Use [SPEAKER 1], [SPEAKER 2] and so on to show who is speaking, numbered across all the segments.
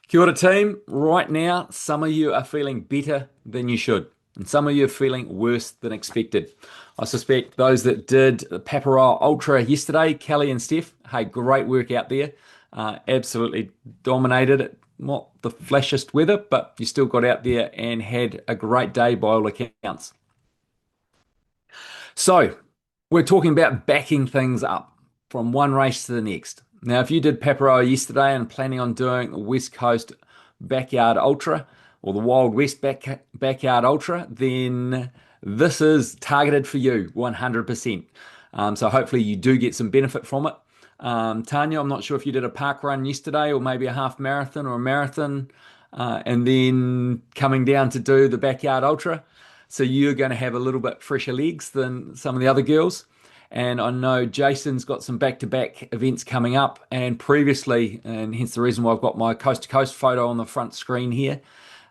[SPEAKER 1] Kia ora team. Right now, some of you are feeling better than you should, and some of you are feeling worse than expected. I suspect those that did the Paparoa Ultra yesterday, Kelly and Steph, hey, great work out there. Absolutely dominated it. Not the flashiest weather, but you still got out there and had a great day by all accounts. So, we're talking about backing things up from one race to the next. Now, if you did Paparoa yesterday and planning on doing the West Coast Backyard Ultra or the Wild West Backyard Ultra, then this is targeted for you 100%. So hopefully you do get some benefit from it. Tanya, I'm not sure if you did a park run yesterday or maybe a half marathon or a marathon, and then coming down to do the Backyard Ultra. So you're going to have a little bit fresher legs than some of the other girls. And I know Jason's got some back-to-back events coming up, and previously, and hence the reason why I've got my coast-to-coast photo on the front screen here.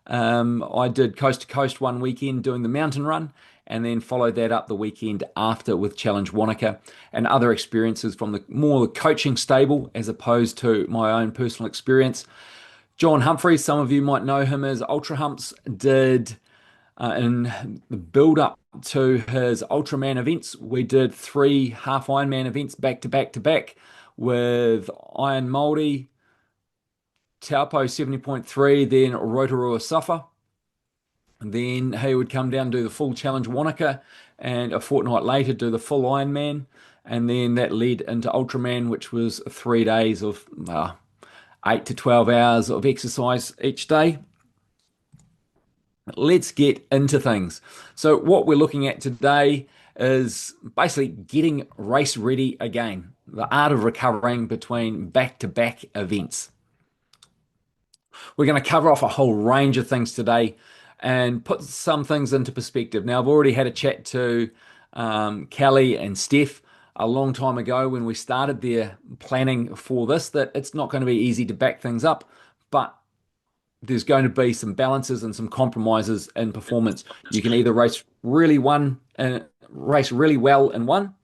[SPEAKER 1] I did coast-to-coast one weekend doing the mountain run, and then followed that up the weekend after with Challenge Wanaka and other experiences from the more coaching stable as opposed to my own personal experience. John Humphreys, some of you might know him as Ultra Humps, did in the build up to his Ultraman events. We did three half Ironman events back to back to back with Iron Moldy, Taupo 70.3, then Rotorua Suffer. And then he would come down and do the full Challenge Wanaka, and a fortnight later do the full Ironman. And then that led into Ultraman, which was 3 days of 8 to 12 hours of exercise each day. Let's get into things. So what we're looking at today is basically getting race ready again, the art of recovering between back-to-back events. We're going to cover off a whole range of things today and put some things into perspective. Now, I've already had a chat to Kelly and Steph a long time ago when we started their planning for this, that it's not going to be easy to back things up, but there's going to be some balances and some compromises in performance. You can either race really well in one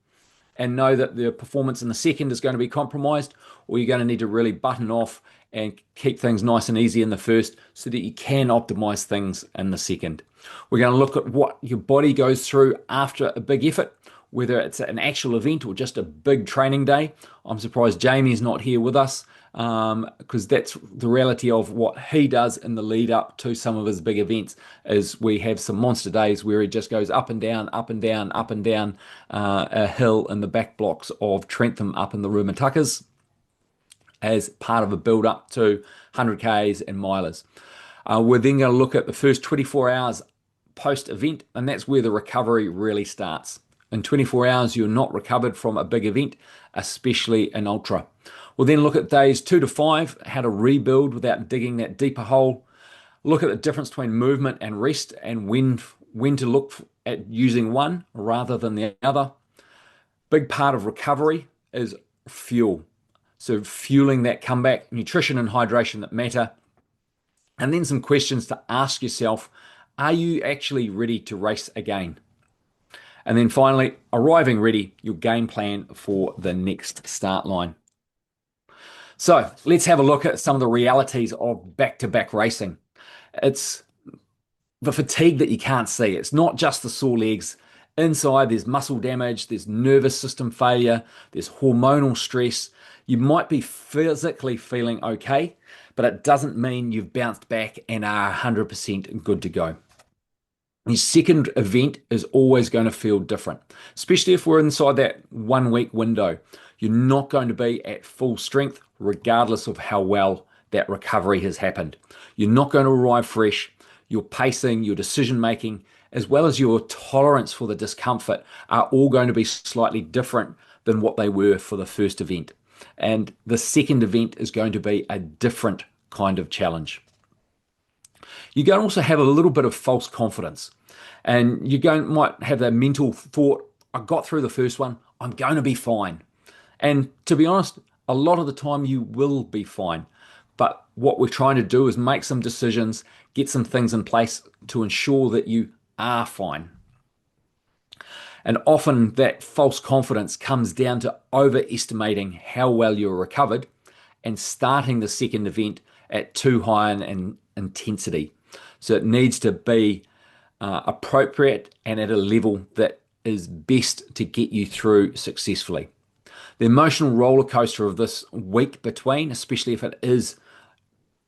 [SPEAKER 1] and know that the performance in the second is going to be compromised, or you're going to need to really button off and keep things nice and easy in the first so that you can optimize things in the second. We're going to look at what your body goes through after a big effort, whether it's an actual event or just a big training day. I'm surprised Jamie's not here with us, because that's the reality of what he does in the lead up to some of his big events. Is we have some monster days where he just goes up and down, up and down, up and down a hill in the back blocks of Trentham up in the Rumatukas as part of a build up to 100Ks and milers. We're then going to look at the first 24 hours post event, and that's where the recovery really starts. In 24 hours, you're not recovered from a big event, especially an ultra. We'll then look at days 2 to 5, how to rebuild without digging that deeper hole. Look at the difference between movement and rest, and when to look at using one rather than the other. Big part of recovery is fuel. So fueling that comeback, nutrition and hydration that matter. And then some questions to ask yourself. Are you actually ready to race again? And then finally, arriving ready, your game plan for the next start line. So let's have a look at some of the realities of back-to-back racing. It's the fatigue that you can't see. It's not just the sore legs. Inside, there's muscle damage, there's nervous system failure, there's hormonal stress. You might be physically feeling okay, but it doesn't mean you've bounced back and are 100% good to go. The second event is always going to feel different, especially if we're inside that 1 week window. You're not going to be at full strength, regardless of how well that recovery has happened. You're not going to arrive fresh. Your pacing, your decision making, as well as your tolerance for the discomfort are all going to be slightly different than what they were for the first event. And the second event is going to be a different kind of challenge. You're going to also have a little bit of false confidence. And might have that mental thought, I got through the first one, I'm going to be fine. And to be honest, a lot of the time you will be fine. But what we're trying to do is make some decisions, get some things in place to ensure that you are fine. And often that false confidence comes down to overestimating how well you're recovered and starting the second event at too high an intensity. So it needs to be appropriate and at a level that is best to get you through successfully. The emotional roller coaster of this week between, especially if it is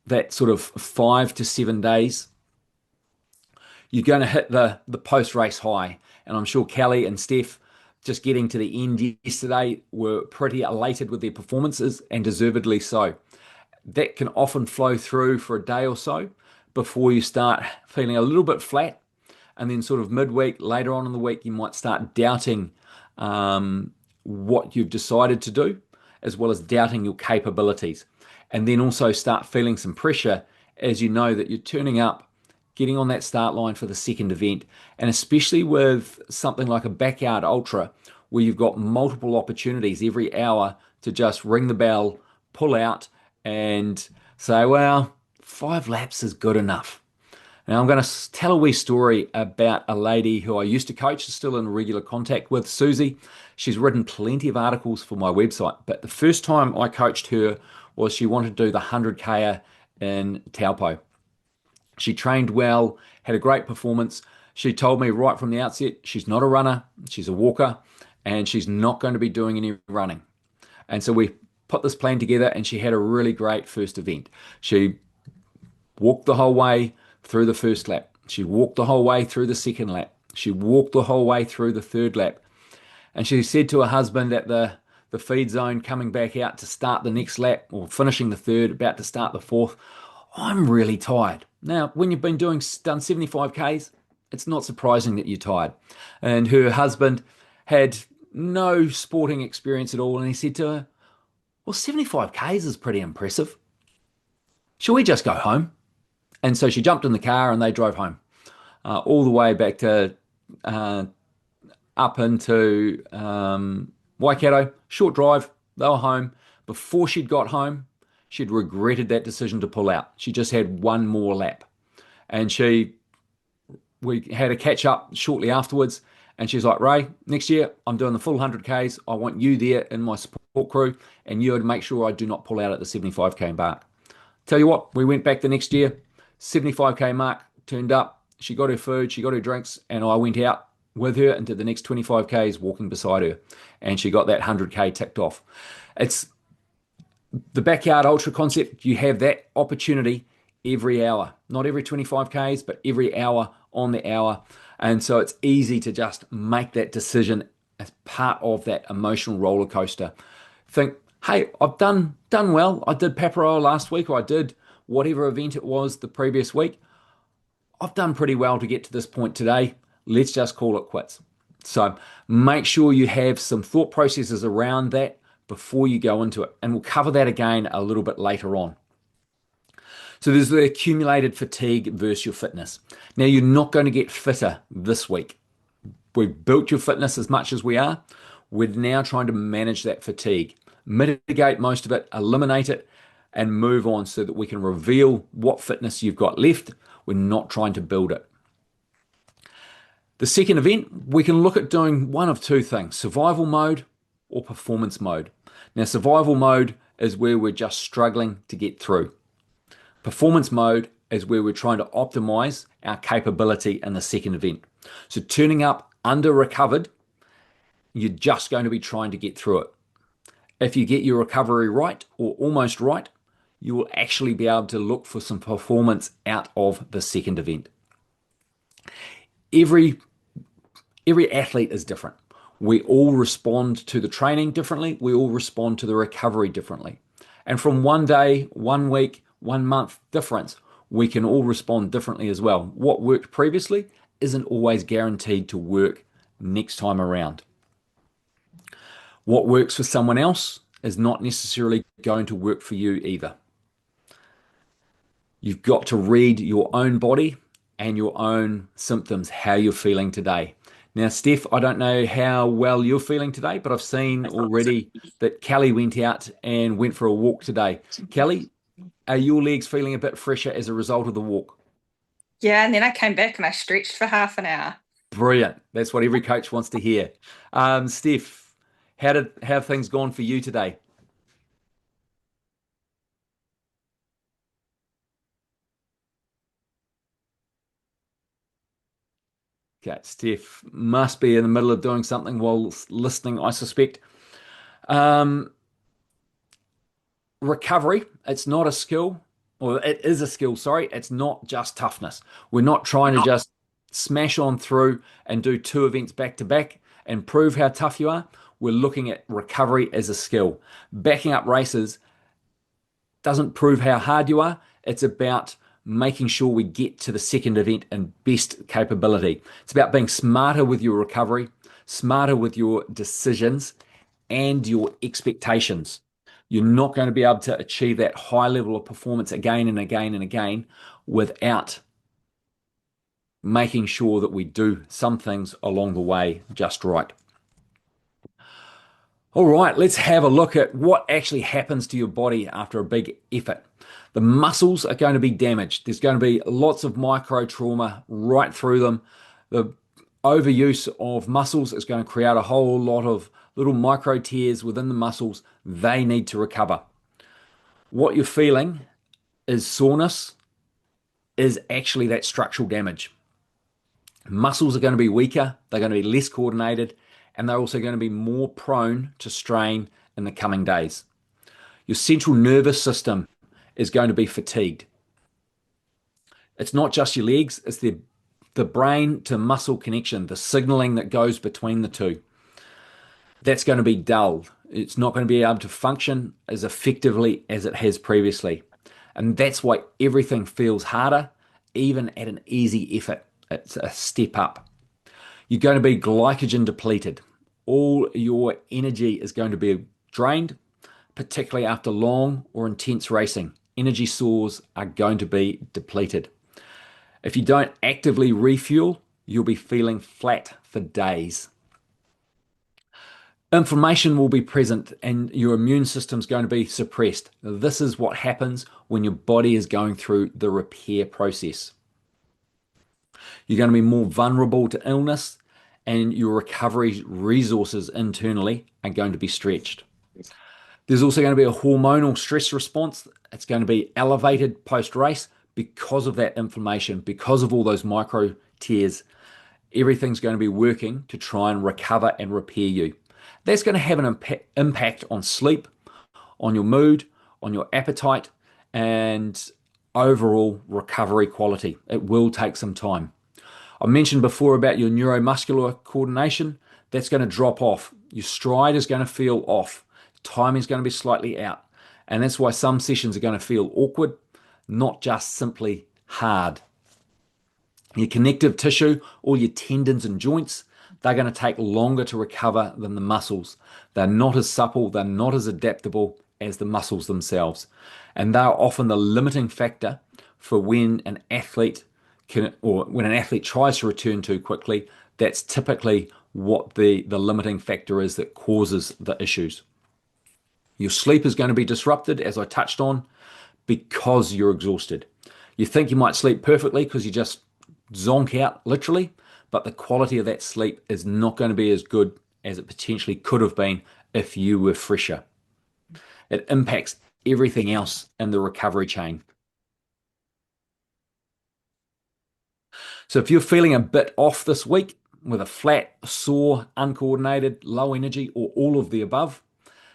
[SPEAKER 1] that sort of 5 to 7 days, you're going to hit the post race high. And I'm sure Kelly and Steph, just getting to the end yesterday, were pretty elated with their performances, and deservedly so. That can often flow through for a day or so before you start feeling a little bit flat. And then, sort of midweek, later on in the week, you might start doubting what you've decided to do, as well as doubting your capabilities. And then also start feeling some pressure as you know that you're turning up, getting on that start line for the second event. And especially with something like a backyard ultra, where you've got multiple opportunities every hour to just ring the bell, pull out, and say, well, 5 laps is good enough. Now, I'm going to tell a wee story about a lady who I used to coach, still in regular contact with, Susie. She's written plenty of articles for my website, but the first time I coached her was she wanted to do the 100K in Taupo. She trained well, had a great performance. She told me right from the outset, she's not a runner, she's a walker, and she's not going to be doing any running. And so we put this plan together, and she had a really great first event. She walked the whole way through the first lap. She walked the whole way through the second lap. She walked the whole way through the third lap. And she said to her husband at the feed zone, coming back out to start the next lap, or finishing the third, about to start the fourth, I'm really tired. Now, when you've done 75 Ks, it's not surprising that you're tired. And her husband had no sporting experience at all. And he said to her, well, 75 Ks is pretty impressive. Shall we just go home? And so she jumped in the car and they drove home, all the way back to up into Waikato. Short drive, they were home. Before she'd got home, she'd regretted that decision to pull out. She just had one more lap. And we had a catch up shortly afterwards. And she's like, Ray, next year I'm doing the full 100 Ks. I want you there in my support crew, and you would make sure I do not pull out at the 75K mark. Tell you what, we went back the next year, 75K mark, turned up. She got her food, she got her drinks, and I went out with her into the next 25Ks walking beside her. And she got that 100K ticked off. It's the backyard ultra concept. You have that opportunity every hour, not every 25Ks, but every hour on the hour. And so it's easy to just make that decision as part of that emotional roller coaster. Think, hey, I've done well. I did Paparoa last week, or I did whatever event it was the previous week. I've done pretty well to get to this point today. Let's just call it quits. So make sure you have some thought processes around that before you go into it. And we'll cover that again a little bit later on. So there's the accumulated fatigue versus your fitness. Now, you're not going to get fitter this week. We've built your fitness as much as we are. We're now trying to manage that fatigue, mitigate most of it, eliminate it, and move on so that we can reveal what fitness you've got left. We're not trying to build it. The second event, we can look at doing one of two things, survival mode or performance mode. Now, survival mode is where we're just struggling to get through. Performance mode is where we're trying to optimize our capability in the second event. So turning up under recovered, you're just going to be trying to get through it. If you get your recovery right or almost right, you will actually be able to look for some performance out of the second event. Every athlete is different. We all respond to the training differently. We all respond to the recovery differently. And from one day, 1 week, 1 month difference, we can all respond differently as well. What worked previously isn't always guaranteed to work next time around. What works for someone else is not necessarily going to work for you either. You've got to read your own body and your own symptoms, how you're feeling today. Now, Steph, I don't know how well you're feeling today, but I've seen already that Kelly went out and went for a walk today. Kelly, are your legs feeling a bit fresher as a result of the walk?
[SPEAKER 2] Yeah, and then I came back and I stretched for half an hour.
[SPEAKER 1] Brilliant. That's what every coach wants to hear. Steph, how have things gone for you today? Okay, Steph must be in the middle of doing something while listening, I suspect. Um, Recovery, it's not a skill, or it is a skill, sorry. It's not just toughness. We're not trying to just smash on through and do two events back to back and prove how tough you are. We're looking at recovery as a skill. Backing up races doesn't prove how hard you are. It's about making sure we get to the second event in best capability. It's about being smarter with your recovery, smarter with your decisions, and your expectations. You're not going to be able to achieve that high level of performance again and again and again without making sure that we do some things along the way just right. All right, let's have a look at what actually happens to your body after a big effort. The muscles are going to be damaged. There's going to be lots of micro trauma right through them. The overuse of muscles is going to create a whole lot of little micro tears within the muscles. They need to recover. What you're feeling is soreness, is actually that structural damage. Muscles are going to be weaker, they're going to be less coordinated, and they're also going to be more prone to strain in the coming days. Your central nervous system is going to be fatigued. It's not just your legs, it's the brain to muscle connection, the signaling that goes between the two. That's going to be dull. It's not going to be able to function as effectively as it has previously. And that's why everything feels harder, even at an easy effort. It's a step up. You're going to be glycogen depleted. All your energy is going to be drained, particularly after long or intense racing. Energy stores are going to be depleted. If you don't actively refuel, you'll be feeling flat for days. Inflammation will be present and your immune system's going to be suppressed. This is what happens when your body is going through the repair process. You're going to be more vulnerable to illness and your recovery resources internally are going to be stretched. There's also going to be a hormonal stress response. It's going to be elevated post race because of that inflammation, because of all those micro tears. Everything's going to be working to try and recover and repair you. That's going to have an impact on sleep, on your mood, on your appetite, and overall recovery quality. It will take some time. I mentioned before about your neuromuscular coordination. That's going to drop off. Your stride is going to feel off. Timing is going to be slightly out. And that's why some sessions are going to feel awkward, not just simply hard. Your connective tissue, all your tendons and joints, they're going to take longer to recover than the muscles. They're not as supple, they're not as adaptable as the muscles themselves. And they're often the limiting factor for when an athlete can, or when an athlete tries to return too quickly. That's typically what the limiting factor is that causes the issues. Your sleep is going to be disrupted, as I touched on, because you're exhausted. You think you might sleep perfectly because you just zonk out, literally, but the quality of that sleep is not going to be as good as it potentially could have been if you were fresher. It impacts everything else in the recovery chain. So if you're feeling a bit off this week with a flat, sore, uncoordinated, low energy, or all of the above,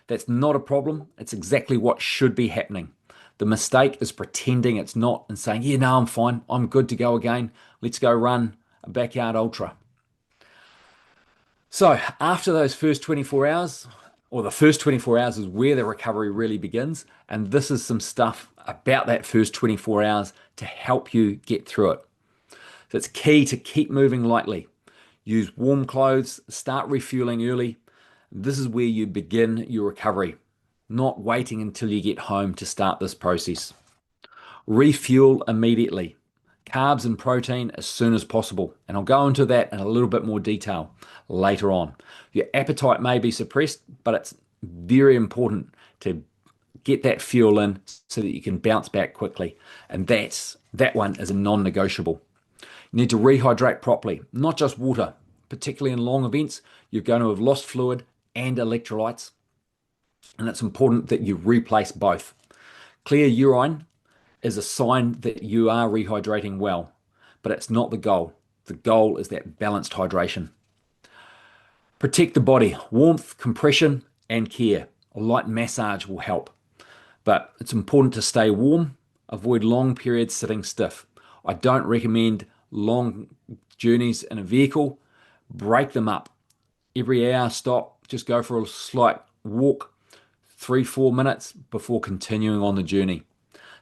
[SPEAKER 1] that's not a problem. It's exactly what should be happening. The mistake is pretending it's not and saying, yeah, no, I'm fine. I'm good to go again. Let's go run a backyard ultra. So after those first 24 hours, or the first 24 hours is where the recovery really begins. And this is some stuff about that first 24 hours to help you get through it. So it's key to keep moving lightly. Use warm clothes, start refueling early. This is where you begin your recovery, not waiting until you get home to start this process. Refuel immediately. Carbs and protein as soon as possible. And I'll go into that in a little bit more detail later on. Your appetite may be suppressed, but it's very important to get that fuel in so that you can bounce back quickly. And that one is a non-negotiable. You need to rehydrate properly, not just water. Particularly in long events, you're going to have lost fluid and electrolytes. And it's important that you replace both. Clear urine is a sign that you are rehydrating well, but it's not the goal. The goal is that balanced hydration. Protect the body, warmth, compression, and care. A light massage will help, but it's important to stay warm, avoid long periods sitting stiff. I don't recommend long journeys in a vehicle. Break them up. Every hour, stop, just go for a slight walk, 3, 4 minutes before continuing on the journey.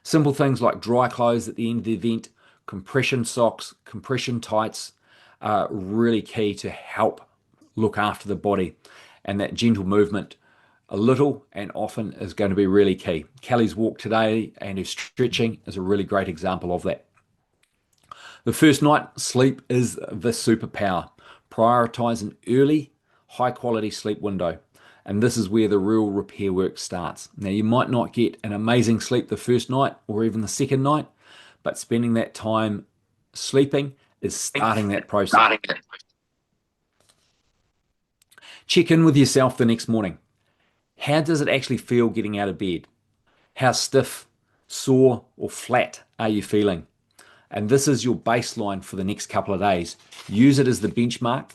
[SPEAKER 1] Simple things like dry clothes at the end of the event, compression socks, compression tights are really key to help look after the body. And that gentle movement, a little and often, is going to be really key. Kelly's walk today and her stretching is a really great example of that. The first night, sleep is the superpower. Prioritize an early, high quality sleep window. And this is where the real repair work starts. Now, you might not get an amazing sleep the first night or even the second night, but spending that time sleeping is starting that process. Check in with yourself the next morning. How does it actually feel getting out of bed? How stiff, sore, or flat are you feeling? And this is your baseline for the next couple of days. Use it as the benchmark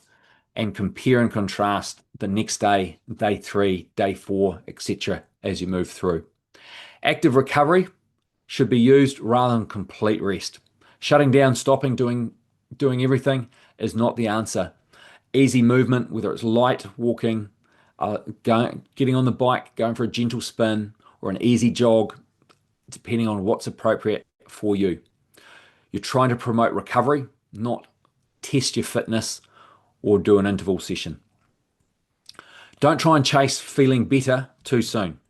[SPEAKER 1] and compare and contrast the next day, day 3, day 4, etc. as you move through. Active recovery should be used rather than complete rest. Shutting down, stopping, doing everything is not the answer. Easy movement, whether it's light walking, getting on the bike, going for a gentle spin, or an easy jog, depending on what's appropriate for you. You're trying to promote recovery, not test your fitness or do an interval session. Don't try and chase feeling better too soon.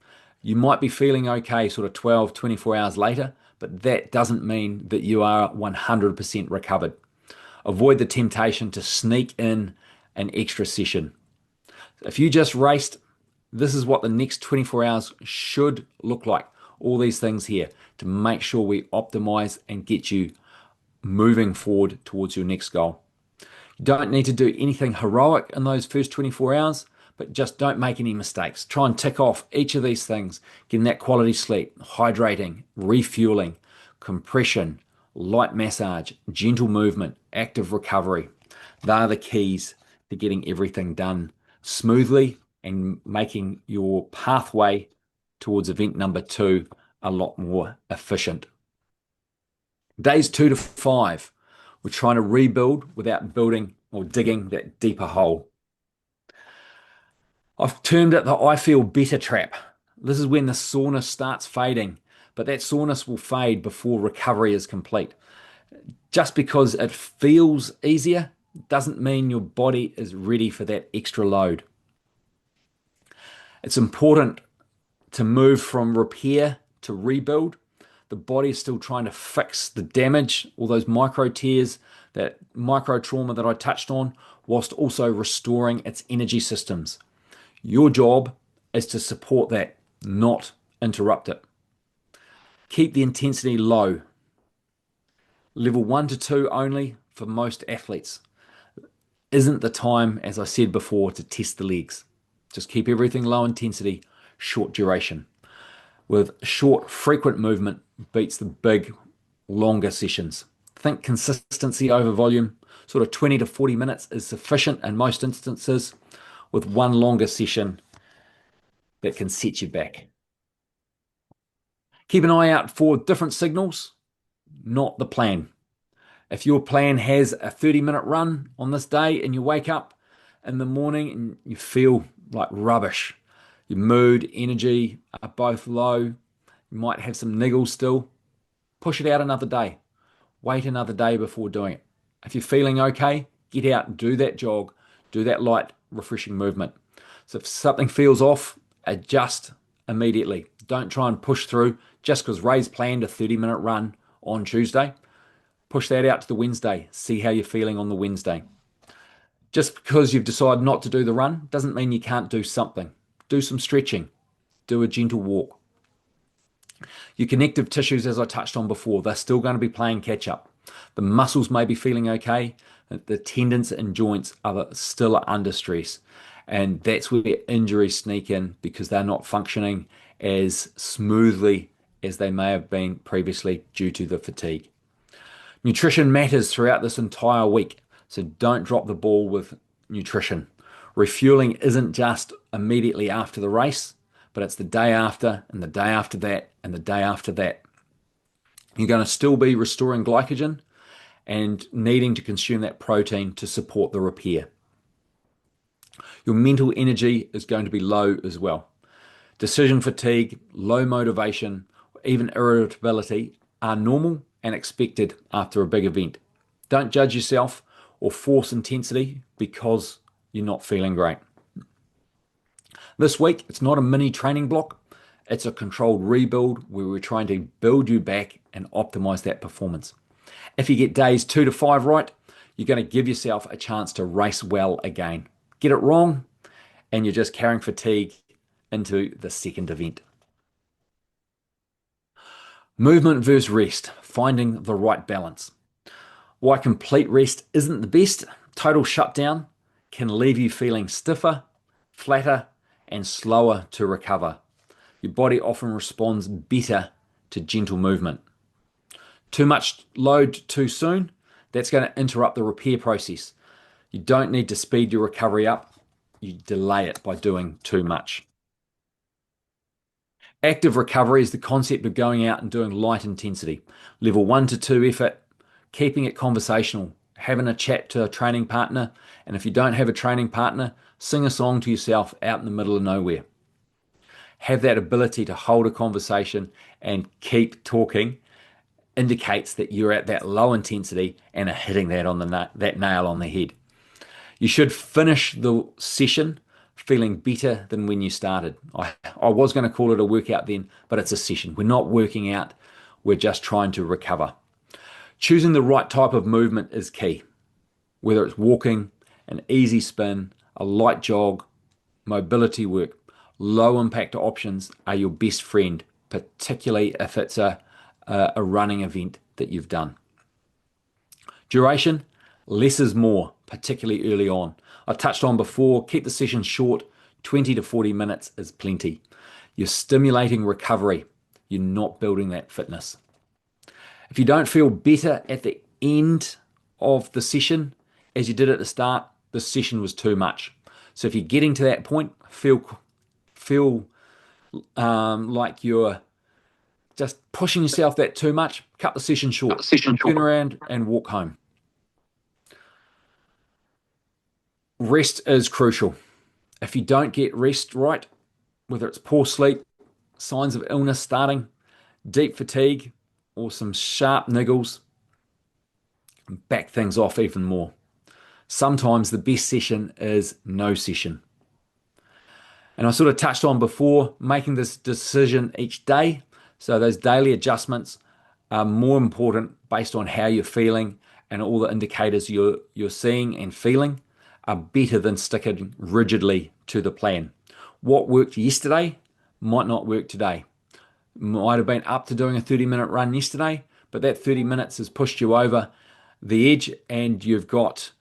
[SPEAKER 1] You might be feeling okay sort of 12, 24 hours later, but that doesn't mean that you are 100% recovered. Avoid the temptation to sneak in an extra session. If you just raced, this is what the next 24 hours should look like. All these things here to make sure we optimize and get you moving forward towards your next goal. You don't need to do anything heroic in those first 24 hours, but just don't make any mistakes. Try and tick off each of these things, getting that quality sleep, hydrating, refueling, compression, light massage, gentle movement, active recovery. They are the keys to getting everything done smoothly and making your pathway towards event number 2 a lot more efficient. Days 2 to 5, we're trying to rebuild without building or digging that deeper hole. I've termed it the I feel better trap. This is when the soreness starts fading, but that soreness will fade before recovery is complete. Just because it feels easier doesn't mean your body is ready for that extra load. It's important to move from repair to rebuild. The body is still trying to fix the damage, all those micro tears, that micro trauma that I touched on, whilst also restoring its energy systems. Your job is to support that, not interrupt it. Keep the intensity low. Level 1 to 2 only for most athletes. Isn't the time, as I said before, to test the legs. Just keep everything low intensity, short duration. With short, frequent movement beats the big, longer sessions. Think consistency over volume. Sort of 20 to 40 minutes is sufficient in most instances, with one longer session that can set you back. Keep an eye out for different signals, not the plan. If your plan has a 30-minute run on this day and you wake up in the morning and you feel like rubbish, your mood, energy are both low, you might have some niggles still, push it out another day. Wait another day before doing it. If you're feeling okay, get out and do that jog, do that light, refreshing movement. So if something feels off, adjust immediately. Don't try and push through just because Ray's planned a 30-minute run on Tuesday. Push that out to the Wednesday. See how you're feeling on the Wednesday. Just because you've decided not to do the run doesn't mean you can't do something. Do some stretching. Do a gentle walk. Your connective tissues, as I touched on before, they're still going to be playing catch up. The muscles may be feeling okay. The tendons and joints are still under stress. And that's where injuries sneak in because they're not functioning as smoothly as they may have been previously due to the fatigue. Nutrition matters throughout this entire week. So don't drop the ball with nutrition. Refueling isn't just immediately after the race, but it's the day after and the day after that and the day after that. You're going to still be restoring glycogen and needing to consume that protein to support the repair. Your mental energy is going to be low as well. Decision fatigue, low motivation, even irritability are normal and expected after a big event. Don't judge yourself or force intensity because you're not feeling great. This week, it's not a mini training block, it's a controlled rebuild where we're trying to build you back and optimize that performance. If you get days 2 to 5 right, you're going to give yourself a chance to race well again. Get it wrong, and you're just carrying fatigue into the second event. Movement versus rest, finding the right balance. Why complete rest isn't the best, total shutdown can leave you feeling stiffer, flatter, and slower to recover. Your body often responds better to gentle movement. Too much load too soon, that's going to interrupt the repair process. You don't need to speed your recovery up, you delay it by doing too much. Active recovery is the concept of going out and doing light intensity, level 1 to 2 effort, keeping it conversational, having a chat to a training partner, and if you don't have a training partner, sing a song to yourself out in the middle of nowhere. Have that ability to hold a conversation and keep talking indicates that you're at that low intensity and are hitting that on that nail on the head. You should finish the session feeling better than when you started. I was going to call it a workout then, but it's a session. We're not working out, we're just trying to recover. Choosing the right type of movement is key. Whether it's walking, an easy spin, a light jog, mobility work, low impact options are your best friend, particularly if it's a running event that you've done. Duration, less is more, particularly early on. I touched on before, keep the session short, 20 to 40 minutes is plenty. You're stimulating recovery, you're not building that fitness. If you don't feel better at the end of the session as you did at the start, the session was too much. So if you're getting to that point, feel like you're just pushing yourself that too much, cut the session short, turn around and walk home. Rest is crucial. If you don't get rest right, whether it's poor sleep, signs of illness starting, deep fatigue, or some sharp niggles, back things off even more. Sometimes the best session is no session. And I sort of touched on before, making this decision each day. So those daily adjustments are more important based on how you're feeling and all the indicators you're seeing and feeling are better than sticking rigidly to the plan. What worked yesterday might not work today. Might have been up to doing a 30-minute run yesterday, but that 30 minutes has pushed you over the edge and you've got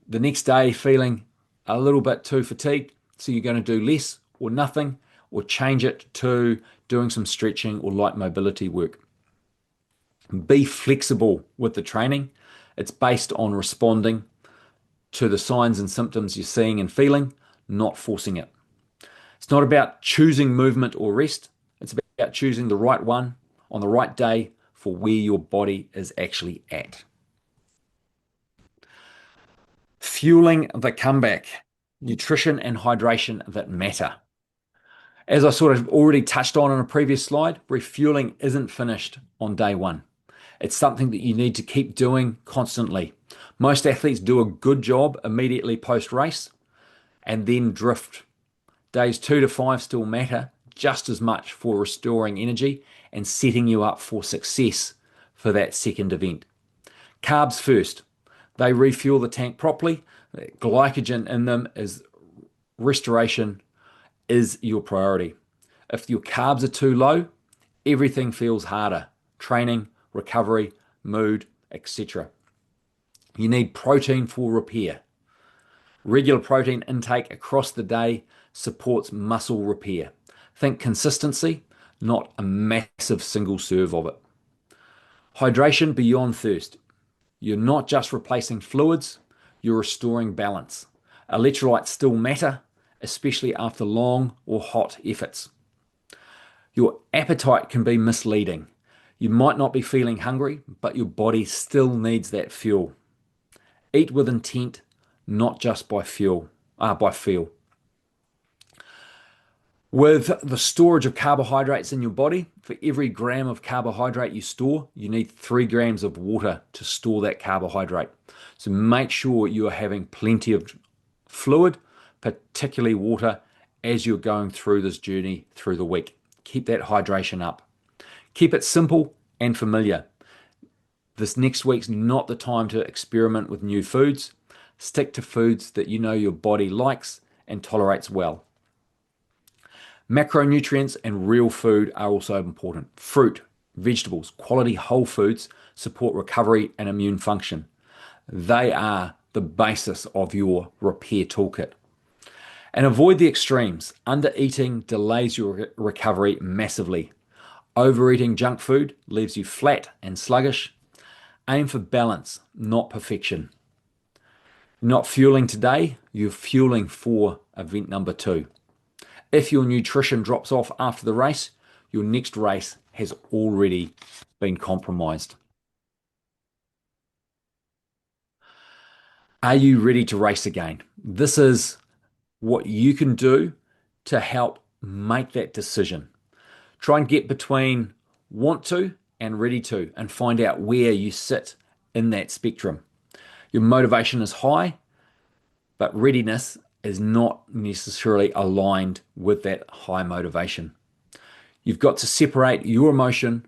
[SPEAKER 1] the next day feeling a little bit too fatigued. So you're going to do less or nothing or change it to doing some stretching or light mobility work. Be flexible with the training. It's based on responding to the signs and symptoms you're seeing and feeling, not forcing it. It's not about choosing movement or rest. It's about choosing the right one on the right day for where your body is actually at. Fueling the comeback, nutrition and hydration that matter. As I sort of already touched on in a previous slide, refueling isn't finished on day one. It's something that you need to keep doing constantly. Most athletes do a good job immediately post-race and then drift. Days 2 to 5 still matter just as much for restoring energy and setting you up for success for that second event. Carbs first. They refuel the tank properly. Glycogen in them is restoration is your priority. If your carbs are too low, everything feels harder. Training, recovery, mood, etc. You need protein for repair. Regular protein intake across the day supports muscle repair. Think consistency, not a massive single serve of it. Hydration beyond thirst. You're not just replacing fluids, you're restoring balance. Electrolytes still matter, especially after long or hot efforts. Your appetite can be misleading. You might not be feeling hungry, but your body still needs that fuel. Eat with intent, not just by feel. With the storage of carbohydrates in your body, for every gram of carbohydrate you store, you need 3 grams of water to store that carbohydrate. So make sure you are having plenty of fluid, particularly water, as you're going through this journey through the week. Keep that hydration up. Keep it simple and familiar. This next week's not the time to experiment with new foods. Stick to foods that you know your body likes and tolerates well. Macronutrients and real food are also important. Fruit, vegetables, quality whole foods support recovery and immune function. They are the basis of your repair toolkit. And avoid the extremes. Undereating delays your recovery massively. Overeating junk food leaves you flat and sluggish. Aim for balance, not perfection. Not fueling today, you're fueling for event number 2. If your nutrition drops off after the race, your next race has already been compromised. Are you ready to race again? This is what you can do to help make that decision. Try and get between want to and ready to and find out where you sit in that spectrum. Your motivation is high, but readiness is not necessarily aligned with that high motivation. You've got to separate your emotion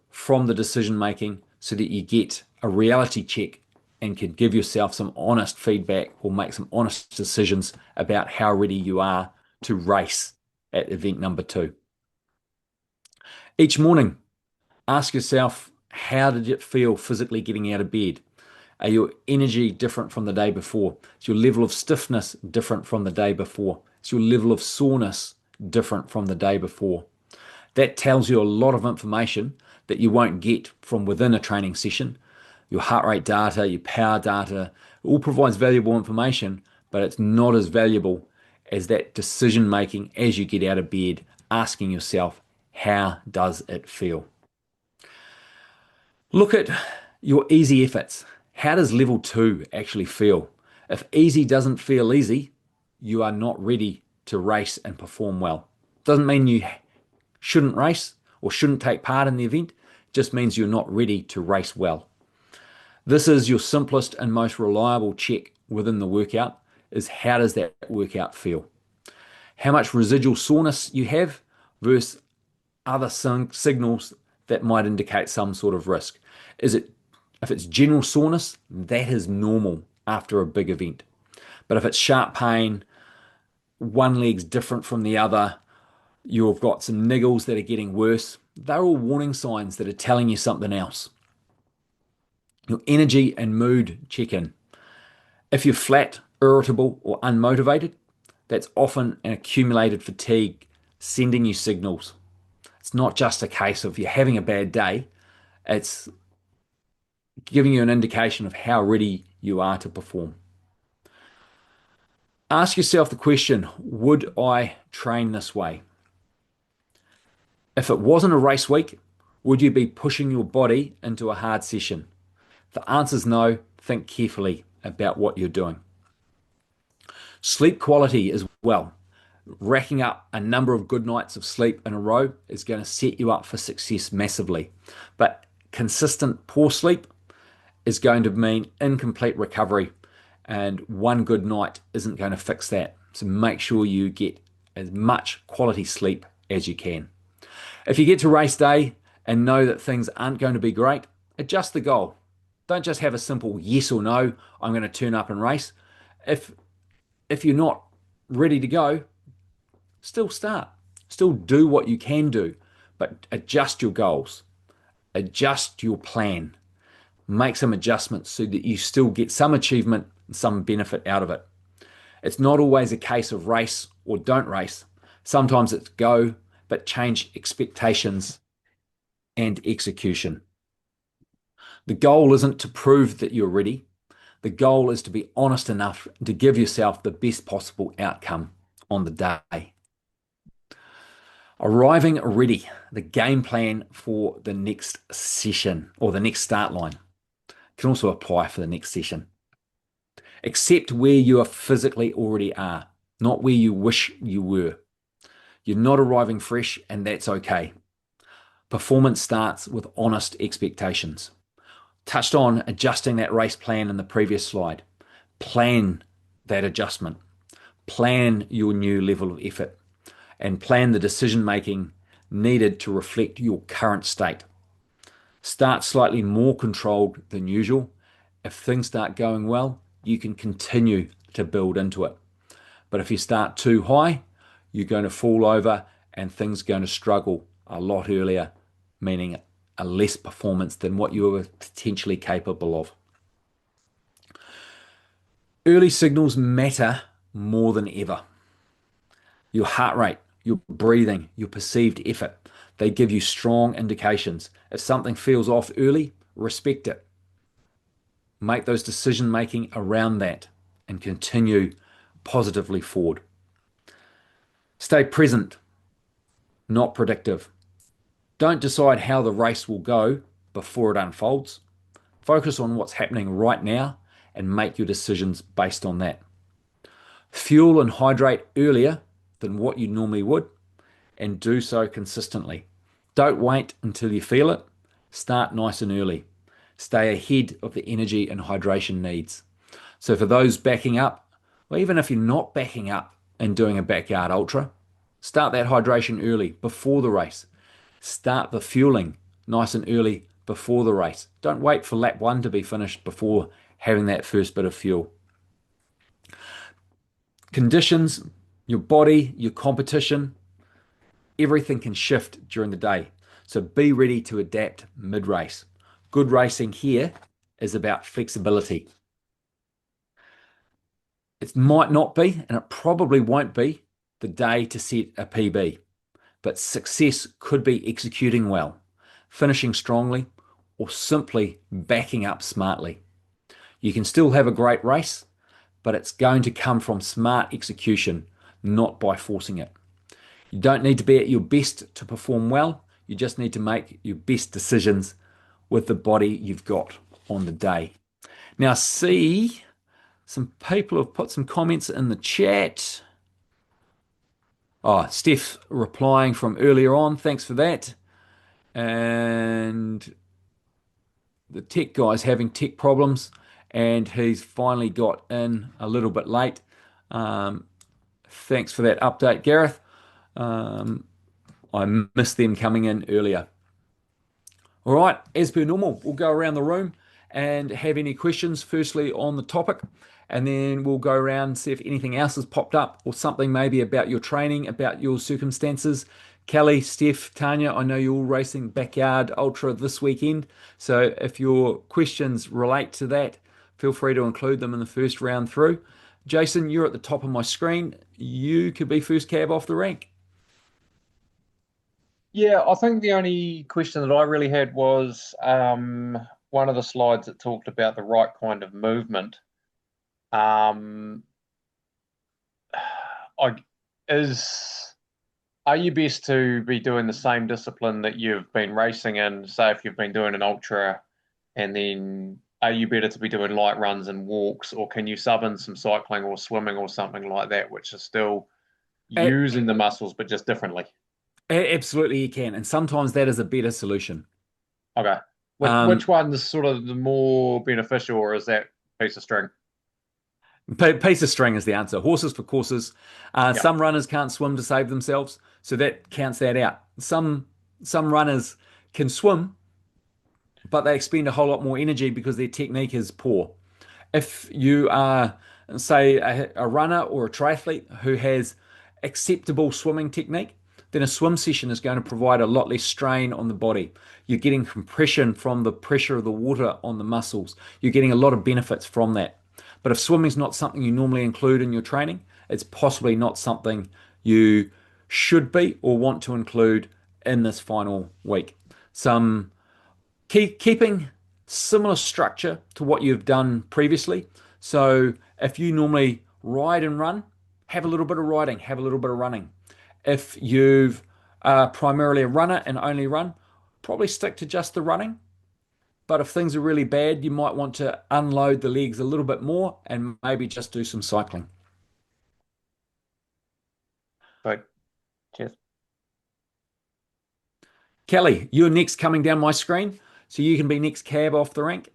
[SPEAKER 1] from the decision making so that you get a reality check and can give yourself some honest feedback or make some honest decisions about how ready you are to race at event number 2. Each morning, ask yourself, how did it feel physically getting out of bed? Are your energy different from the day before? Is your level of stiffness different from the day before? Is your level of soreness different from the day before? That tells you a lot of information that you won't get from within a training session. Your heart rate data, your power data, all provides valuable information, but it's not as valuable as that decision making as you get out of bed, asking yourself, how does it feel? Look at your easy efforts. How does level 2 actually feel? If easy doesn't feel easy, you are not ready to race and perform well. Doesn't mean you shouldn't race or shouldn't take part in the event, just means you're not ready to race well. This is your simplest and most reliable check within the workout, is how does that workout feel? How much residual soreness you have versus other signals that might indicate some sort of risk. If it's general soreness, that is normal after a big event. But if it's sharp pain, one leg's different from the other, you've got some niggles that are getting worse, they're all warning signs that are telling you something else. Your energy and mood check in. If you're flat, irritable, or unmotivated, that's often an accumulated fatigue sending you signals. It's not just a case of you're having a bad day, it's giving you an indication of how ready you are to perform. Ask yourself the question, would I train this way? If it wasn't a race week, would you be pushing your body into a hard session? If the answer is no, think carefully about what you're doing. Sleep quality as well. Racking up a number of good nights of sleep in a row is going to set you up for success massively. But consistent poor sleep is going to mean incomplete recovery, and one good night isn't going to fix that. So make sure you get as much quality sleep as you can. If you get to race day and know that things aren't going to be great, adjust the goal. Don't just have a simple yes or no, I'm going to turn up and race. If you're not ready to go, still start. Still do what you can do, but adjust your goals. Adjust your plan. Make some adjustments so that you still get some achievement and some benefit out of it. It's not always a case of race or don't race. Sometimes it's go, but change expectations and execution. The goal isn't to prove that you're ready. The goal is to be honest enough to give yourself the best possible outcome on the day. Arriving ready, the game plan for the next session or the next start line can also apply for the next session. Accept where you are physically already are, not where you wish you were. You're not arriving fresh, and that's okay. Performance starts with honest expectations. Touched on adjusting that race plan in the previous slide. Plan that adjustment. Plan your new level of effort and plan the decision making needed to reflect your current state. Start slightly more controlled than usual. If things start going well, you can continue to build into it. But if you start too high, you're going to fall over and things are going to struggle a lot earlier, meaning a less performance than what you were potentially capable of. Early signals matter more than ever. Your heart rate, your breathing, your perceived effort, they give you strong indications. If something feels off early, respect it. Make those decision making around that and continue positively forward. Stay present, not predictive. Don't decide how the race will go before it unfolds. Focus on what's happening right now and make your decisions based on that. Fuel and hydrate earlier than what you normally would and do so consistently. Don't wait until you feel it. Start nice and early. Stay ahead of the energy and hydration needs. So for those backing up, or even if you're not backing up and doing a backyard ultra, start that hydration early before the race. Start the fueling nice and early before the race. Don't wait for lap one to be finished before having that first bit of fuel. Conditions, your body, your competition, everything can shift during the day. So be ready to adapt mid-race. Good racing here is about flexibility. It might not be, and it probably won't be, the day to set a PB, but success could be executing well, finishing strongly, or simply backing up smartly. You can still have a great race, but it's going to come from smart execution, not by forcing it. You don't need to be at your best to perform well. You just need to make your best decisions with the body you've got on the day. Now, see, some people have put some comments in the chat. Oh, Steph replying from earlier on. Thanks for that. And the tech guy's having tech problems and he's finally got in a little bit late. Thanks for that update, Gareth. I missed them coming in earlier. All right, as per normal, we'll go around the room and have any questions, firstly on the topic, and then we'll go around and see if anything else has popped up or something maybe about your training, about your circumstances. Kelly, Steph, Tanya, I know you're all racing Backyard Ultra this weekend, so if your questions relate to that, feel free to include them in the first round through. Jason, you're at the top of my screen. You could be first cab off the rank.
[SPEAKER 3] Yeah, I think the only question that I really had was one of the slides that talked about the right kind of movement. Um, I, are you best to be doing the same discipline that you've been racing in? Say if you've been doing an ultra, and then are you better to be doing light runs and walks, or can you sub in some cycling or swimming or something like that, which is still using the muscles but just differently?
[SPEAKER 1] Absolutely, you can, and sometimes that is a better solution.
[SPEAKER 3] Okay. Which one is sort of the more beneficial, or is that piece of string?
[SPEAKER 1] Piece of string is the answer. Horses for courses. Some runners can't swim to save themselves, so that counts that out. Some runners can swim, but they expend a whole lot more energy because their technique is poor. If you are, say, a runner or a triathlete who has acceptable swimming technique, then a swim session is going to provide a lot less strain on the body. You're getting compression from the pressure of the water on the muscles. You're getting a lot of benefits from that. But if swimming is not something you normally include in your training, it's possibly not something you should be or want to include in this final week. Keeping similar structure to what you've done previously. So if you normally ride and run, have a little bit of riding, have a little bit of running. If you've primarily a runner and only run, probably stick to just the running. But if things are really bad, you might want to unload the legs a little bit more and maybe just do some cycling.
[SPEAKER 3] Good. Cheers.
[SPEAKER 1] Kelly, you're next coming down my screen, so you can be next cab off the rank.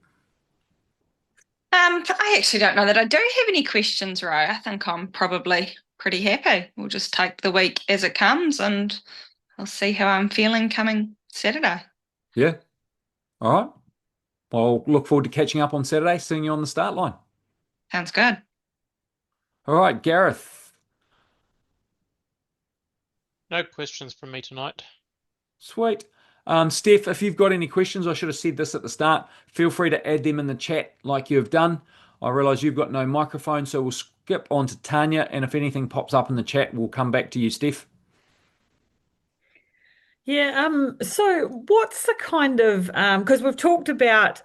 [SPEAKER 2] I actually don't know that I do have any questions, Ray. I think I'm probably pretty happy. We'll just take the week as it comes and I'll see how I'm feeling coming Saturday.
[SPEAKER 1] Yeah. All right. Well, look forward to catching up on Saturday, seeing you on the start line.
[SPEAKER 2] Sounds good.
[SPEAKER 1] All right, Gareth.
[SPEAKER 4] No questions from me tonight.
[SPEAKER 1] Sweet. Steph, if you've got any questions, I should have said this at the start. Feel free to add them in the chat like you have done. I realise you've got no microphone, so we'll skip on to Tanya, and if anything pops up in the chat, we'll come back to you, Steph.
[SPEAKER 5] Yeah, so what's the kind of because we've talked about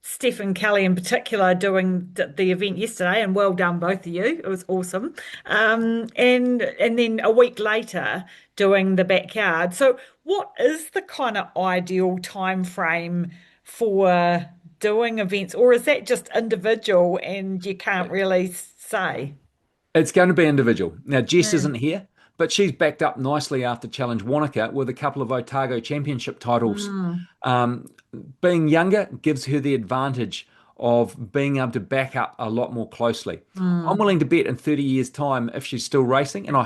[SPEAKER 5] Steph and Kelly in particular doing the event yesterday, and well done both of you. It was awesome. And then a week later doing the backyard. So what is the kind of ideal time frame for doing events, or is that just individual and you can't really say?
[SPEAKER 1] It's going to be individual. Now, Jess
[SPEAKER 5] Mm,
[SPEAKER 1] isn't here, but she's backed up nicely after Challenge Wanaka with a couple of Otago Championship titles.
[SPEAKER 5] mm,
[SPEAKER 1] Um, Being younger gives her the advantage of being able to back up a lot more closely. I'm
[SPEAKER 5] mm,
[SPEAKER 1] willing to bet in 30 years' time, if she's still racing, and I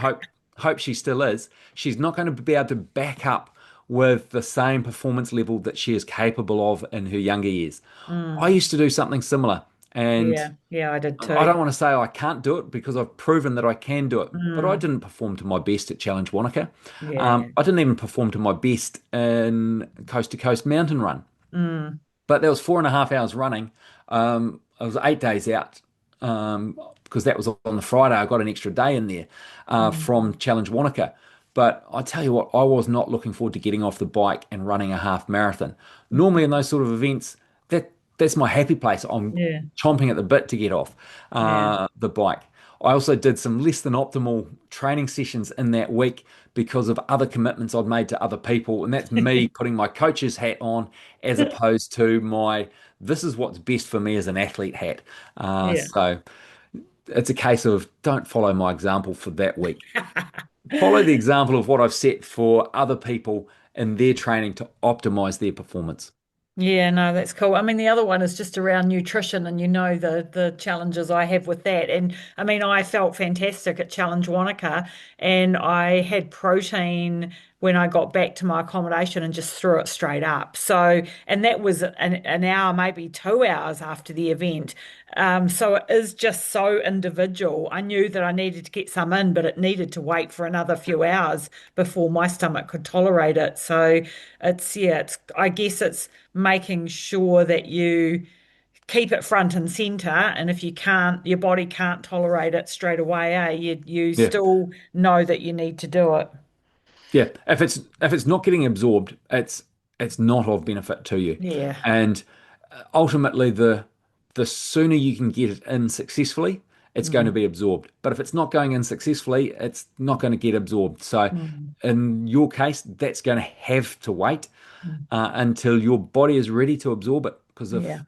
[SPEAKER 1] hope she still is, she's not going to be able to back up with the same performance level that she is capable of in her younger years. I
[SPEAKER 5] mm.
[SPEAKER 1] used to do something similar, and
[SPEAKER 5] Yeah, yeah, I did
[SPEAKER 1] I
[SPEAKER 5] too.
[SPEAKER 1] don't want to say I can't do it because I've proven that I can do it, but I
[SPEAKER 5] Mm,
[SPEAKER 1] didn't perform to my best at Challenge Wanaka.
[SPEAKER 5] yeah.
[SPEAKER 1] I didn't even perform to my best in Coast to Coast Mountain Run.
[SPEAKER 5] Mm,
[SPEAKER 1] But there was 4.5 hours running. I was 8 days out because that was on the Friday. I got an extra day in there
[SPEAKER 5] mm,
[SPEAKER 1] from Challenge Wanaka. But I tell you what, I was not looking forward to getting off the bike and running a half marathon. Normally in those sort of events, that's my happy place. I'm
[SPEAKER 5] yeah,
[SPEAKER 1] chomping at the bit to get off
[SPEAKER 5] yeah.
[SPEAKER 1] the bike. I also did some less than optimal training sessions in that week because of other commitments I'd made to other people. And that's me putting my coach's hat on as opposed to my this is what's best for me as an athlete hat.
[SPEAKER 5] Yeah.
[SPEAKER 1] So it's a case of don't follow my example for that week. Follow the example of what I've set for other people in their training to optimize their performance.
[SPEAKER 5] Yeah, no, that's cool. I mean, the other one is just around nutrition, and you know the challenges I have with that. And I mean, I felt fantastic at Challenge Wanaka, and I had protein when I got back to my accommodation and just threw it straight up. So, and that was an hour, maybe 2 hours after the event. So it is just so individual. I knew that I needed to get some in, but it needed to wait for another few hours before my stomach could tolerate it. So I guess it's making sure that you keep it front and center. And if you can't, your body can't tolerate it straight away, you
[SPEAKER 1] Yeah.
[SPEAKER 5] still know that you need to do it.
[SPEAKER 1] Yeah, if it's not getting absorbed, it's not of benefit to you.
[SPEAKER 5] Yeah.
[SPEAKER 1] And ultimately the sooner you can get it in successfully, it's going to
[SPEAKER 5] Mm,
[SPEAKER 1] be absorbed. But if it's not going in successfully, it's not going to get absorbed. So
[SPEAKER 5] mm,
[SPEAKER 1] in your case, that's going to have to wait
[SPEAKER 5] mm.
[SPEAKER 1] until your body is ready to absorb it. Because
[SPEAKER 5] Yeah.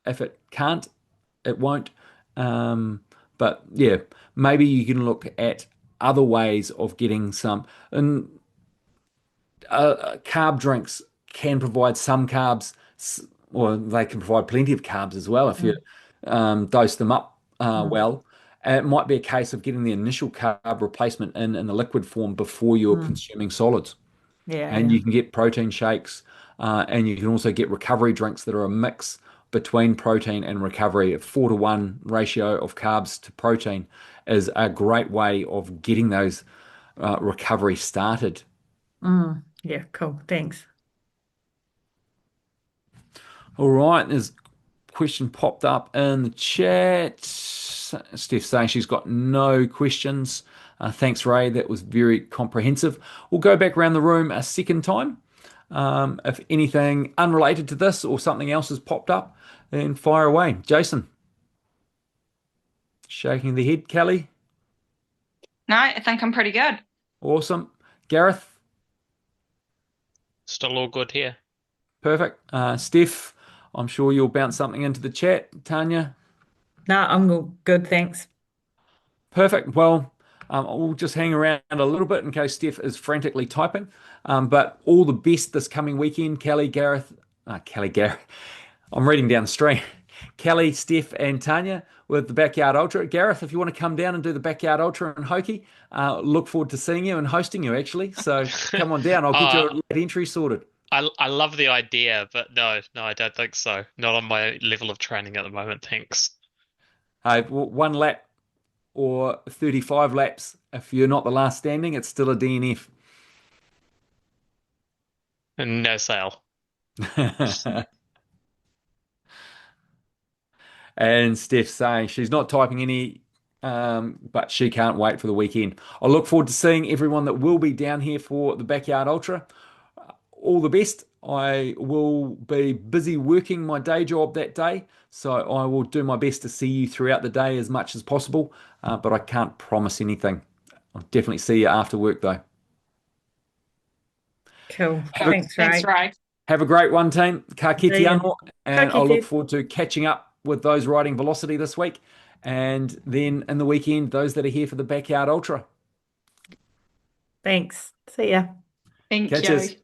[SPEAKER 1] if it can't, it won't. Um, but yeah, maybe you can look at other ways of getting some. And carb drinks can provide some carbs, or they can provide plenty of carbs as well if you
[SPEAKER 5] Mm,
[SPEAKER 1] dose them up
[SPEAKER 5] mm,
[SPEAKER 1] well. It might be a case of getting the initial carb replacement in a liquid form before you're
[SPEAKER 5] mm.
[SPEAKER 1] consuming solids.
[SPEAKER 5] Yeah,
[SPEAKER 1] And
[SPEAKER 5] yeah.
[SPEAKER 1] you can get protein shakes, and you can also get recovery drinks that are a mix between protein and recovery. A 4-to-1 ratio of carbs to protein is a great way of getting those recovery started.
[SPEAKER 5] Mm. Yeah, cool. Thanks.
[SPEAKER 1] All right, there's a question popped up in the chat. Steph saying she's got no questions. Thanks, Ray. That was very comprehensive. We'll go back around the room a second time. If anything unrelated to this or something else has popped up, then fire away. Jason, shaking the head. Kelly,
[SPEAKER 2] No, I think I'm pretty good.
[SPEAKER 1] awesome. Gareth,
[SPEAKER 4] Still all good here.
[SPEAKER 1] perfect. Steph, I'm sure you'll bounce something into the chat. Tanya,
[SPEAKER 5] No, I'm all good, thanks.
[SPEAKER 1] perfect. Well, we'll just hang around a little bit in case Steph is frantically typing. But all the best this coming weekend, Kelly, Gareth. I'm reading down the stream. Kelly, Steph, and Tanya with the Backyard Ultra. Gareth, if you want to come down and do the Backyard Ultra in Hoki, look forward to seeing you and hosting you, actually. So come on down. I'll get your late entry sorted.
[SPEAKER 4] I love the idea, but no, I don't think so. Not on my level of training at the moment, thanks.
[SPEAKER 1] One lap or 35 laps, if you're not the last standing, it's still a DNF.
[SPEAKER 4] And no sale.
[SPEAKER 1] And Steph's saying she's not typing any, but she can't wait for the weekend. I look forward to seeing everyone that will be down here for the Backyard Ultra. All the best. I will be busy working my day job that day, so I will do my best to see you throughout the day as much as possible, but I can't promise anything. I'll definitely see you after work, though.
[SPEAKER 5] Cool.
[SPEAKER 1] Have a,
[SPEAKER 5] Thanks, Ray.
[SPEAKER 2] Thanks, Ray.
[SPEAKER 1] have a great one, team. Ka kite
[SPEAKER 5] See ya.
[SPEAKER 1] anō, and
[SPEAKER 5] Ka
[SPEAKER 1] I look
[SPEAKER 5] kite.
[SPEAKER 1] forward to catching up with those riding Velocity this week, and then in the weekend, those that are here for the Backyard Ultra.
[SPEAKER 5] Thanks. See ya.
[SPEAKER 2] Thank
[SPEAKER 1] Catches.
[SPEAKER 2] you.